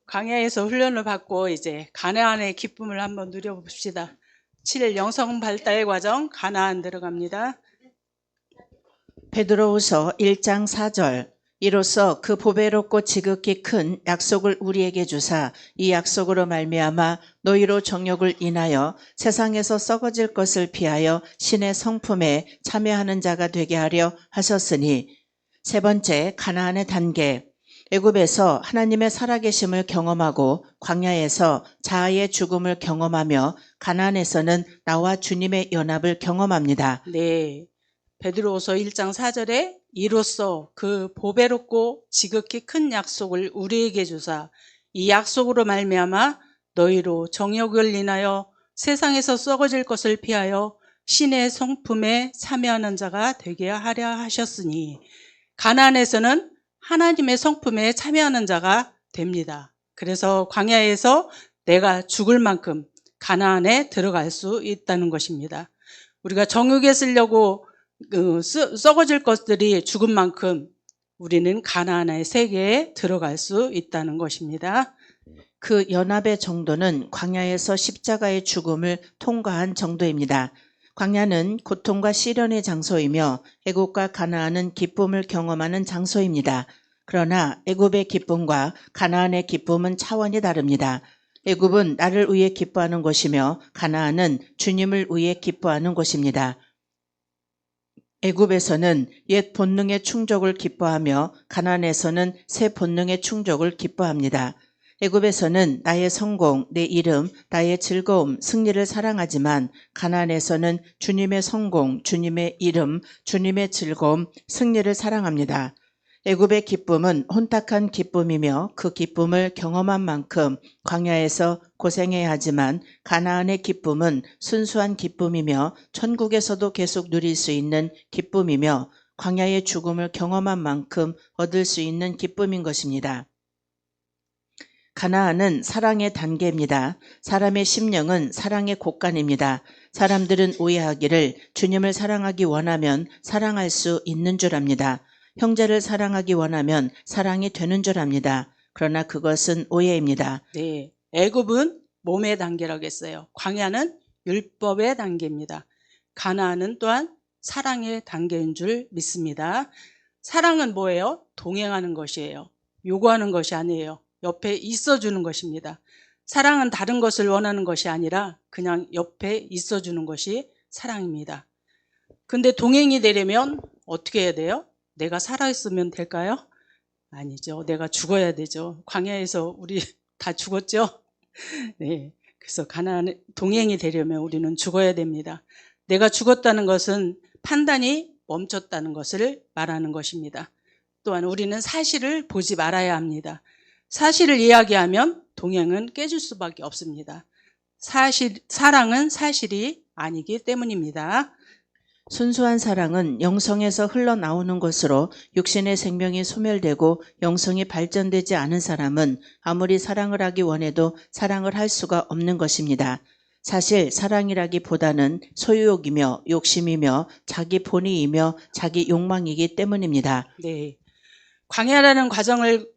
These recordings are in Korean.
광야에서 훈련을 받고 이제 가나안의 기쁨을 한번 누려봅시다. 7일 영성 발달 과정 가나안 들어갑니다. 베드로후서 1장 4절. 이로써 그 보배롭고 지극히 큰 약속을 우리에게 주사 이 약속으로 말미암아 너희로 정욕을 인하여 세상에서 썩어질 것을 피하여 신의 성품에 참여하는 자가 되게 하려 하셨으니. 세 번째, 가나안의 단계. 애굽에서 하나님의 살아계심을 경험하고 광야에서 자아의 죽음을 경험하며 가나안에서는 나와 주님의 연합을 경험합니다. 네, 베드로후서 1장 4절에 이로써 그 보배롭고 지극히 큰 약속을 우리에게 주사 이 약속으로 말미암아 너희로 정욕을 인하여 세상에서 썩어질 것을 피하여 신의 성품에 참여하는 자가 되게 하려 하셨으니. 가나안에서는 하나님의 성품에 참여하는 자가 됩니다. 그래서 광야에서 내가 죽을 만큼 가나안에 들어갈 수 있다는 것입니다. 우리가 정욕에 쓰려고 썩어질 것들이 죽은 만큼 우리는 가나안의 세계에 들어갈 수 있다는 것입니다. 그 연합의 정도는 광야에서 십자가의 죽음을 통과한 정도입니다. 광야는 고통과 시련의 장소이며 애굽과 가나안은 기쁨을 경험하는 장소입니다. 그러나 애굽의 기쁨과 가나안의 기쁨은 차원이 다릅니다. 애굽은 나를 위해 기뻐하는 곳이며 가나안은 주님을 위해 기뻐하는 곳입니다. 애굽에서는 옛 본능의 충족을 기뻐하며 가나안에서는 새 본능의 충족을 기뻐합니다. 애굽에서는 나의 성공, 내 이름, 나의 즐거움, 승리를 사랑하지만 가나안에서는 주님의 성공, 주님의 이름, 주님의 즐거움, 승리를 사랑합니다. 애굽의 기쁨은 혼탁한 기쁨이며 그 기쁨을 경험한 만큼 광야에서 고생해야 하지만 가나안의 기쁨은 순수한 기쁨이며 천국에서도 계속 누릴 수 있는 기쁨이며 광야의 죽음을 경험한 만큼 얻을 수 있는 기쁨인 것입니다. 가나안은 사랑의 단계입니다. 사람의 심령은 사랑의 곳간입니다. 사람들은 오해하기를 주님을 사랑하기 원하면 사랑할 수 있는 줄 압니다. 형제를 사랑하기 원하면 사랑이 되는 줄 압니다. 그러나 그것은 오해입니다. 네, 애굽은 몸의 단계라고 했어요. 광야는 율법의 단계입니다. 가나안은 또한 사랑의 단계인 줄 믿습니다. 사랑은 뭐예요? 동행하는 것이에요. 요구하는 것이 아니에요. 옆에 있어주는 것입니다. 사랑은 다른 것을 원하는 것이 아니라 그냥 옆에 있어주는 것이 사랑입니다. 근데 동행이 되려면 어떻게 해야 돼요? 내가 살아있으면 될까요? 아니죠. 내가 죽어야 되죠. 광야에서 우리 다 죽었죠? 네. 그래서 가나안 동행이 되려면 우리는 죽어야 됩니다. 내가 죽었다는 것은 판단이 멈췄다는 것을 말하는 것입니다. 또한 우리는 사실을 보지 말아야 합니다. 사실을 이야기하면 동행은 깨질 수밖에 없습니다. 사랑은 사실이 아니기 때문입니다. 순수한 사랑은 영성에서 흘러나오는 것으로 육신의 생명이 소멸되고 영성이 발전되지 않은 사람은 아무리 사랑을 하기 원해도 사랑을 할 수가 없는 것입니다. 사실 사랑이라기보다는 소유욕이며 욕심이며 자기 본의이며 자기 욕망이기 때문입니다. 네, 광야라는 과정을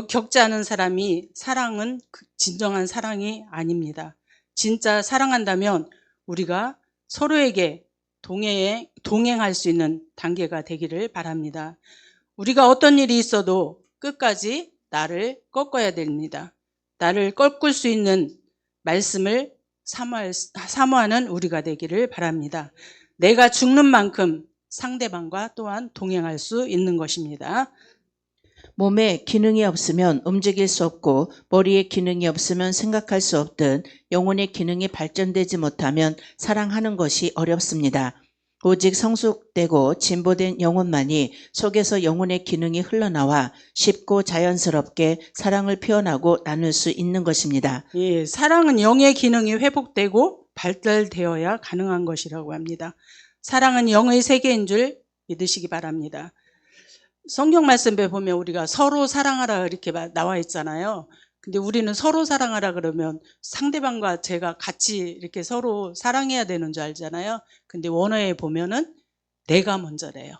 겪지 않은 사람이 사랑은 진정한 사랑이 아닙니다. 진짜 사랑한다면 우리가 서로에게 동행할 수 있는 단계가 되기를 바랍니다. 우리가 어떤 일이 있어도 끝까지 나를 꺾어야 됩니다. 나를 꺾을 수 있는 말씀을 사모하는 우리가 되기를 바랍니다. 내가 죽는 만큼 상대방과 또한 동행할 수 있는 것입니다. 몸에 기능이 없으면 움직일 수 없고 머리에 기능이 없으면 생각할 수 없듯 영혼의 기능이 발전되지 못하면 사랑하는 것이 어렵습니다. 오직 성숙되고 진보된 영혼만이 속에서 영혼의 기능이 흘러나와 쉽고 자연스럽게 사랑을 표현하고 나눌 수 있는 것입니다. 예, 사랑은 영의 기능이 회복되고 발달되어야 가능한 것이라고 합니다. 사랑은 영의 세계인 줄 믿으시기 바랍니다. 성경 말씀에 보면 우리가 서로 사랑하라 이렇게 나와 있잖아요. 근데 우리는 서로 사랑하라 그러면 상대방과 제가 같이 이렇게 서로 사랑해야 되는 줄 알잖아요. 근데 원어에 보면은 내가 먼저래요.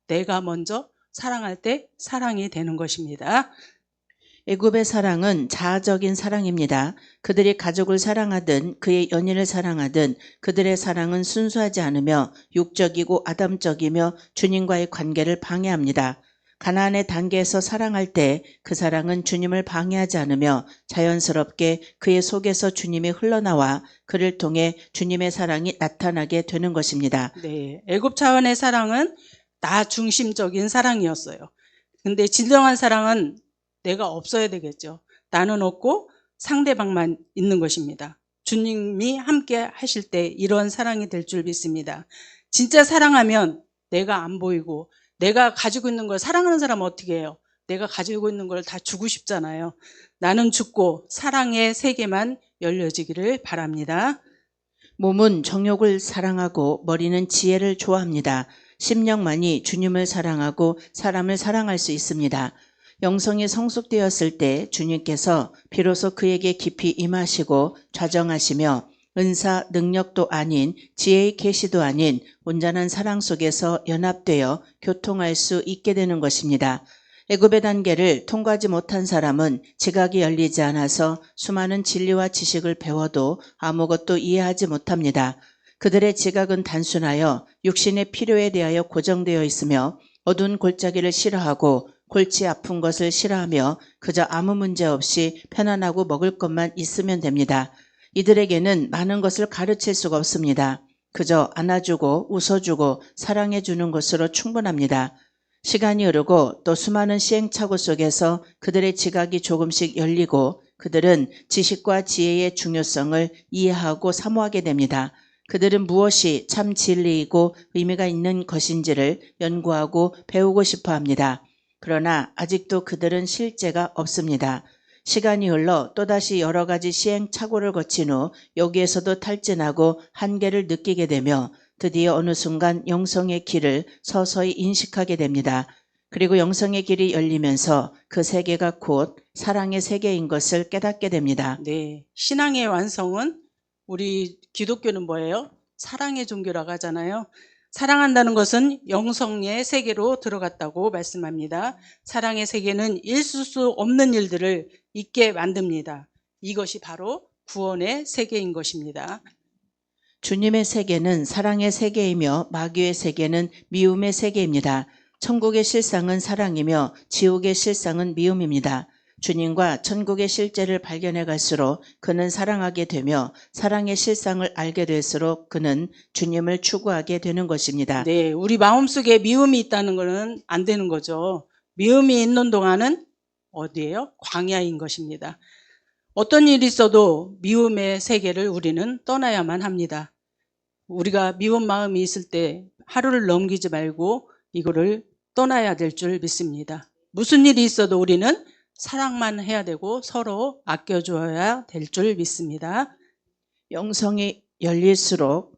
내가 먼저 사랑할 때 사랑이 되는 것입니다. 애굽의 사랑은 자아적인 사랑입니다. 그들이 가족을 사랑하든 그의 연인을 사랑하든 그들의 사랑은 순수하지 않으며 육적이고 아담적이며 주님과의 관계를 방해합니다. 가나안의 단계에서 사랑할 때 그 사랑은 주님을 방해하지 않으며 자연스럽게 그의 속에서 주님이 흘러나와 그를 통해 주님의 사랑이 나타나게 되는 것입니다. 네, 애굽 차원의 사랑은 나 중심적인 사랑이었어요. 근데 진정한 사랑은 내가 없어야 되겠죠. 나는 없고 상대방만 있는 것입니다. 주님이 함께 하실 때 이런 사랑이 될 줄 믿습니다. 진짜 사랑하면 내가 안 보이고 내가 가지고 있는 걸 사랑하는 사람은 어떻게 해요? 내가 가지고 있는 걸 다 주고 싶잖아요. 나는 죽고 사랑의 세계만 열려지기를 바랍니다. 몸은 정욕을 사랑하고 머리는 지혜를 좋아합니다. 심령만이 주님을 사랑하고 사람을 사랑할 수 있습니다. 영성이 성숙되었을 때 주님께서 비로소 그에게 깊이 임하시고 좌정하시며 은사, 능력도 아닌 지혜의 계시도 아닌 온전한 사랑 속에서 연합되어 교통할 수 있게 되는 것입니다. 애굽의 단계를 통과하지 못한 사람은 지각이 열리지 않아서 수많은 진리와 지식을 배워도 아무것도 이해하지 못합니다. 그들의 지각은 단순하여 육신의 필요에 대하여 고정되어 있으며 어두운 골짜기를 싫어하고 골치 아픈 것을 싫어하며 그저 아무 문제 없이 편안하고 먹을 것만 있으면 됩니다. 이들에게는 많은 것을 가르칠 수가 없습니다. 그저 안아주고 웃어주고 사랑해주는 것으로 충분합니다. 시간이 흐르고 또 수많은 시행착오 속에서 그들의 지각이 조금씩 열리고 그들은 지식과 지혜의 중요성을 이해하고 사모하게 됩니다. 그들은 무엇이 참 진리이고 의미가 있는 것인지를 연구하고 배우고 싶어 합니다. 그러나 아직도 그들은 실제가 없습니다. 시간이 흘러 또다시 여러 가지 시행착오를 거친 후 여기에서도 탈진하고 한계를 느끼게 되며 드디어 어느 순간 영성의 길을 서서히 인식하게 됩니다. 그리고 영성의 길이 열리면서 그 세계가 곧 사랑의 세계인 것을 깨닫게 됩니다. 네, 신앙의 완성은 우리 기독교는 뭐예요? 사랑의 종교라고 하잖아요. 사랑한다는 것은 영성의 세계로 들어갔다고 말씀합니다. 사랑의 세계는 있을 수 없는 일들을 있게 만듭니다. 이것이 바로 구원의 세계인 것입니다. 주님의 세계는 사랑의 세계이며 마귀의 세계는 미움의 세계입니다. 천국의 실상은 사랑이며 지옥의 실상은 미움입니다. 주님과 천국의 실제를 발견해 갈수록 그는 사랑하게 되며 사랑의 실상을 알게 될수록 그는 주님을 추구하게 되는 것입니다. 네, 우리 마음속에 미움이 있다는 것은 안 되는 거죠. 미움이 있는 동안은 어디예요? 광야인 것입니다. 어떤 일이 있어도 미움의 세계를 우리는 떠나야만 합니다. 우리가 미운 마음이 있을 때 하루를 넘기지 말고 이거를 떠나야 될 줄 믿습니다. 무슨 일이 있어도 우리는 사랑만 해야 되고 서로 아껴줘야 될 줄 믿습니다. 영성이 열릴수록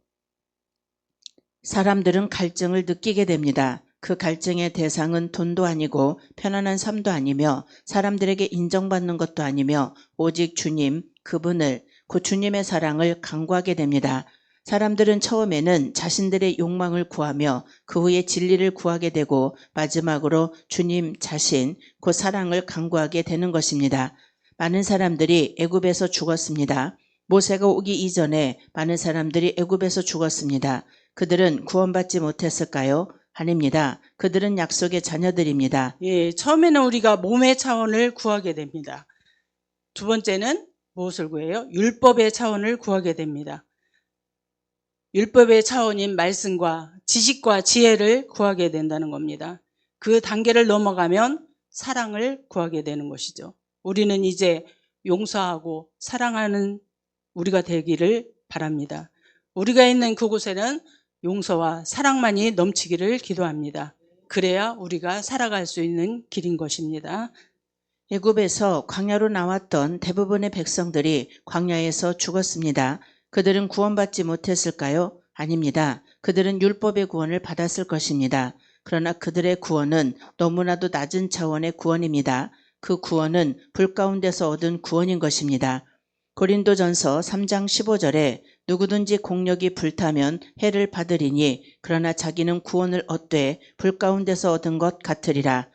사람들은 갈증을 느끼게 됩니다. 그 갈증의 대상은 돈도 아니고 편안한 삶도 아니며 사람들에게 인정받는 것도 아니며 오직 주님, 그분을, 그 주님의 사랑을 간구하게 됩니다. 사람들은 처음에는 자신들의 욕망을 구하며 그 후에 진리를 구하게 되고 마지막으로 주님 자신, 그 사랑을 간구하게 되는 것입니다. 많은 사람들이 애굽에서 죽었습니다. 모세가 오기 이전에 많은 사람들이 애굽에서 죽었습니다. 그들은 구원받지 못했을까요? 아닙니다. 그들은 약속의 자녀들입니다. 예, 처음에는 우리가 몸의 차원을 구하게 됩니다. 두 번째는 무엇을 구해요? 율법의 차원을 구하게 됩니다. 율법의 차원인 말씀과 지식과 지혜를 구하게 된다는 겁니다. 그 단계를 넘어가면 사랑을 구하게 되는 것이죠. 우리는 이제 용서하고 사랑하는 우리가 되기를 바랍니다. 우리가 있는 그곳에는 용서와 사랑만이 넘치기를 기도합니다. 그래야 우리가 살아갈 수 있는 길인 것입니다. 애굽에서 광야로 나왔던 대부분의 백성들이 광야에서 죽었습니다. 그들은 구원받지 못했을까요? 아닙니다. 그들은 율법의 구원을 받았을 것입니다. 그러나 그들의 구원은 너무나도 낮은 차원의 구원입니다. 그 구원은 불 가운데서 얻은 구원인 것입니다. 고린도전서 3장 15절에 누구든지 공력이 불타면 해를 받으리니 그러나 자기는 구원을 얻되 불 가운데서 얻은 것 같으리라.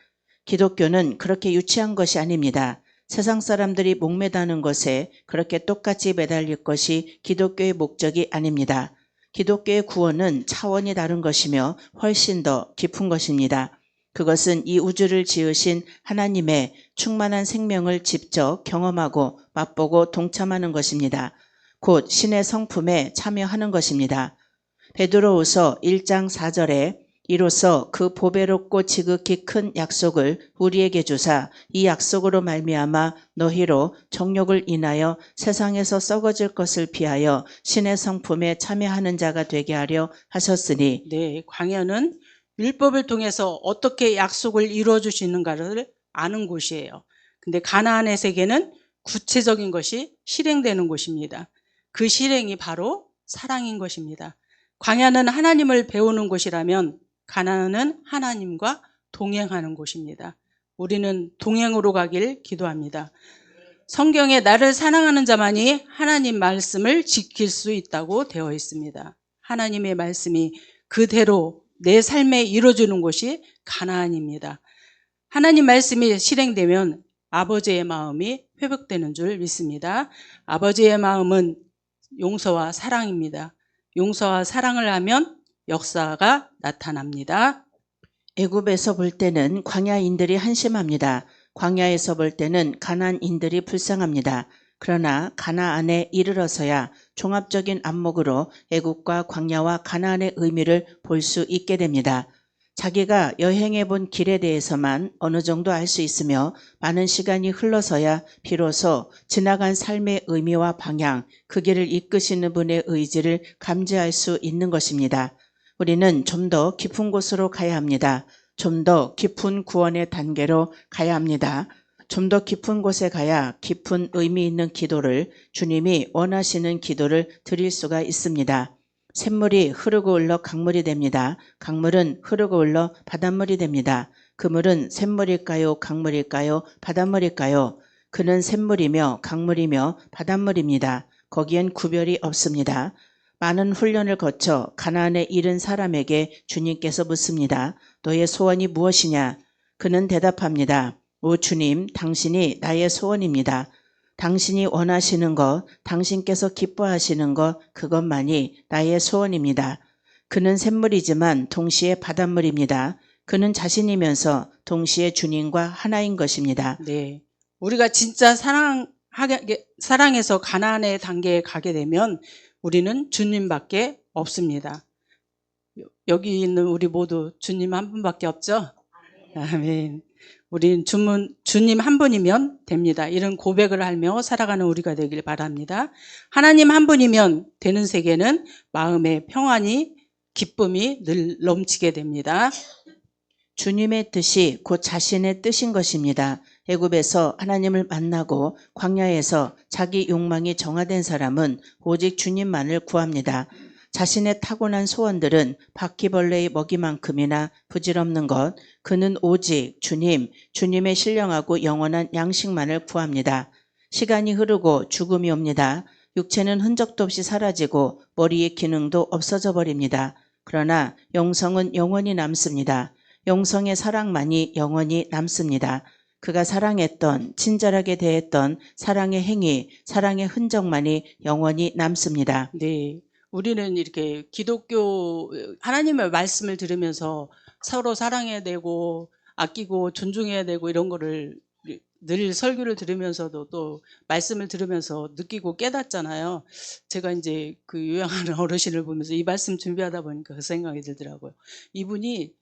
기독교는 그렇게 유치한 것이 아닙니다. 세상 사람들이 목매다는 것에 그렇게 똑같이 매달릴 것이 기독교의 목적이 아닙니다. 기독교의 구원은 차원이 다른 것이며 훨씬 더 깊은 것입니다. 그것은 이 우주를 지으신 하나님의 충만한 생명을 직접 경험하고 맛보고 동참하는 것입니다. 곧 신의 성품에 참여하는 것입니다. 베드로후서 1장 4절에 이로써 그 보배롭고 지극히 큰 약속을 우리에게 주사 이 약속으로 말미암아 너희로 정욕을 인하여 세상에서 썩어질 것을 피하여 신의 성품에 참여하는 자가 되게 하려 하셨으니. 네, 광야는 율법을 통해서 어떻게 약속을 이루어 주시는가를 아는 곳이에요. 근데 가나안의 세계는 구체적인 것이 실행되는 곳입니다. 그 실행이 바로 사랑인 것입니다. 광야는 하나님을 배우는 곳이라면 가나안은 하나님과 동행하는 곳입니다. 우리는 동행으로 가길 기도합니다. 성경에 나를 사랑하는 자만이 하나님 말씀을 지킬 수 있다고 되어 있습니다. 하나님의 말씀이 그대로 내 삶에 이루어지는 곳이 가나안입니다. 하나님 말씀이 실행되면 아버지의 마음이 회복되는 줄 믿습니다. 아버지의 마음은 용서와 사랑입니다. 용서와 사랑을 하면 역사가 나타납니다. 애굽에서 볼 때는 광야인들이 한심합니다. 광야에서 볼 때는 가나안인들이 불쌍합니다. 그러나 가나안에 이르러서야 종합적인 안목으로 애굽과 광야와 가나안의 의미를 볼 수 있게 됩니다. 자기가 여행해 본 길에 대해서만 어느 정도 알 수 있으며 많은 시간이 흘러서야 비로소 지나간 삶의 의미와 방향, 그 길을 이끄시는 분의 의지를 감지할 수 있는 것입니다. 우리는 좀 더 깊은 곳으로 가야 합니다. 좀 더 깊은 구원의 단계로 가야 합니다. 좀 더 깊은 곳에 가야 깊은 의미 있는 기도를, 주님이 원하시는 기도를 드릴 수가 있습니다. 샘물이 흐르고 흘러 강물이 됩니다. 강물은 흐르고 흘러 바닷물이 됩니다. 그 물은 샘물일까요? 강물일까요? 바닷물일까요? 그는 샘물이며 강물이며 바닷물입니다. 거기엔 구별이 없습니다. 많은 훈련을 거쳐 가나안에 이른 사람에게 주님께서 묻습니다. 너의 소원이 무엇이냐? 그는 대답합니다. 오 주님, 당신이 나의 소원입니다. 당신이 원하시는 것, 당신께서 기뻐하시는 것, 그것만이 나의 소원입니다. 그는 샘물이지만 동시에 바닷물입니다. 그는 자신이면서 동시에 주님과 하나인 것입니다. 네, 우리가 진짜 사랑해서 가나안의 단계에 가게 되면 우리는 주님밖에 없습니다. 여기 있는 우리 모두 주님 한 분밖에 없죠? 아멘. 우리는 주님 한 분이면 됩니다. 이런 고백을 하며 살아가는 우리가 되길 바랍니다. 하나님 한 분이면 되는 세계는 마음의 평안이, 기쁨이 늘 넘치게 됩니다. 주님의 뜻이 곧 자신의 뜻인 것입니다. 애굽에서 하나님을 만나고 광야에서 자기 욕망이 정화된 사람은 오직 주님만을 구합니다. 자신의 타고난 소원들은 바퀴벌레의 먹이만큼이나 부질없는 것, 그는 오직 주님의 신령하고 영원한 양식만을 구합니다. 시간이 흐르고 죽음이 옵니다. 육체는 흔적도 없이 사라지고 머리의 기능도 없어져 버립니다. 그러나 영성은 영원히 남습니다. 영성의 사랑만이 영원히 남습니다. 그가 사랑했던, 친절하게 대했던 사랑의 행위, 사랑의 흔적만이 영원히 남습니다. 네, 우리는 이렇게 기독교 하나님의 말씀을 들으면서 서로 사랑해야 되고 아끼고 존중해야 되고 이런 거를 늘 설교를 들으면서도 또 말씀을 들으면서 느끼고 깨닫잖아요. 제가 이제 그 요양하는 어르신을 보면서 이 말씀 준비하다 보니까 그 생각이 들더라고요. 이분이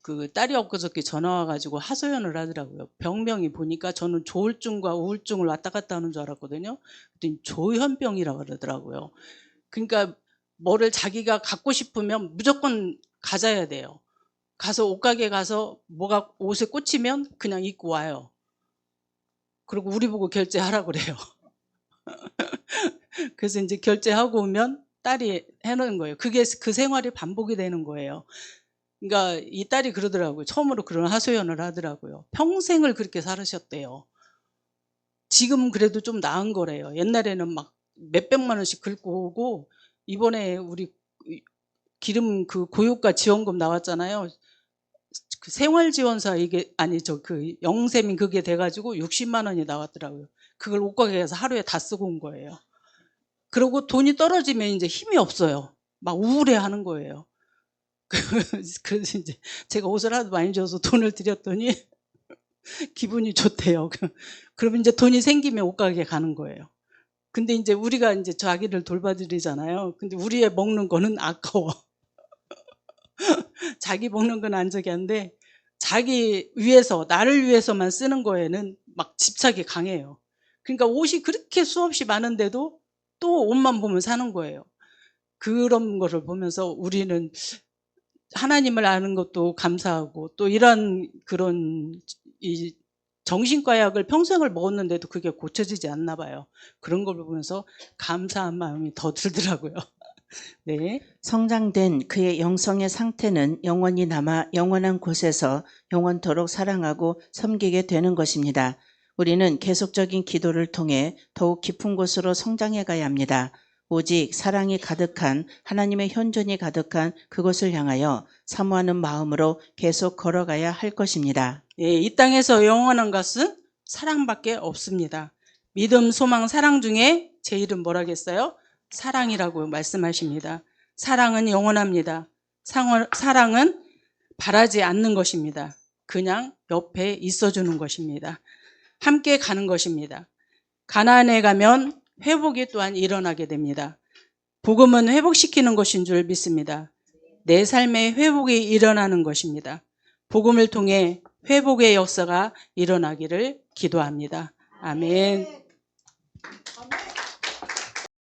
그 딸이 엊그저께 전화 와가지고 하소연을 하더라고요. 병명이 보니까 저는 조울증과 우울증을 왔다 갔다 하는 줄 알았거든요. 그랬더니 조현병이라고 그러더라고요. 그러니까 뭐를 자기가 갖고 싶으면 무조건 가져야 돼요. 가서 옷가게 가서 뭐가 옷에 꽂히면 그냥 입고 와요. 그리고 우리 보고 결제하라고 그래요. 그래서 이제 결제하고 오면 딸이 해놓은 거예요. 그게 그 생활이 반복이 되는 거예요. 그러니까 이 딸이 그러더라고요. 처음으로 그런 하소연을 하더라고요. 평생을 그렇게 살으셨대요. 지금은 그래도 좀 나은 거래요. 옛날에는 막 몇백만 원씩 긁고 오고 이번에 우리 기름 그 고유가 지원금 나왔잖아요. 그 생활지원사 이게 아니죠. 그 영세민 그게 돼가지고 60만 원이 나왔더라고요. 그걸 옷가게에서 하루에 다 쓰고 온 거예요. 그리고 돈이 떨어지면 이제 힘이 없어요. 막 우울해하는 거예요. 그래서 이제 제가 옷을 하도 많이 줘서 돈을 드렸더니 기분이 좋대요. 그러면 이제 돈이 생기면 옷가게 가는 거예요. 근데 이제 우리가 이제 자기를 돌봐드리잖아요. 근데 우리의 먹는 거는 아까워. 자기 먹는 건 안 저기 한데 자기 위해서 나를 위해서만 쓰는 거에는 막 집착이 강해요. 그러니까 옷이 그렇게 수없이 많은데도 또 옷만 보면 사는 거예요. 그런 거를 보면서 우리는 하나님을 아는 것도 감사하고 또 이런 그런 이 정신과 약을 평생을 먹었는데도 그게 고쳐지지 않나 봐요. 그런 걸 보면서 감사한 마음이 더 들더라고요. 네. 성장된 그의 영성의 상태는 영원히 남아 영원한 곳에서 영원토록 사랑하고 섬기게 되는 것입니다. 우리는 계속적인 기도를 통해 더욱 깊은 곳으로 성장해 가야 합니다. 오직 사랑이 가득한 하나님의 현존이 가득한 그곳을 향하여 사모하는 마음으로 계속 걸어가야 할 것입니다. 예, 이 땅에서 영원한 것은 사랑밖에 없습니다. 믿음, 소망, 사랑 중에 제 이름 뭐라겠어요? 사랑이라고 말씀하십니다. 사랑은 영원합니다. 사랑은 바라지 않는 것입니다. 그냥 옆에 있어주는 것입니다. 함께 가는 것입니다. 가나안에 가면 회복이 또한 일어나게 됩니다. 복음은 회복시키는 것인 줄 믿습니다. 내 삶의 회복이 일어나는 것입니다. 복음을 통해 회복의 역사가 일어나기를 기도합니다. 아멘.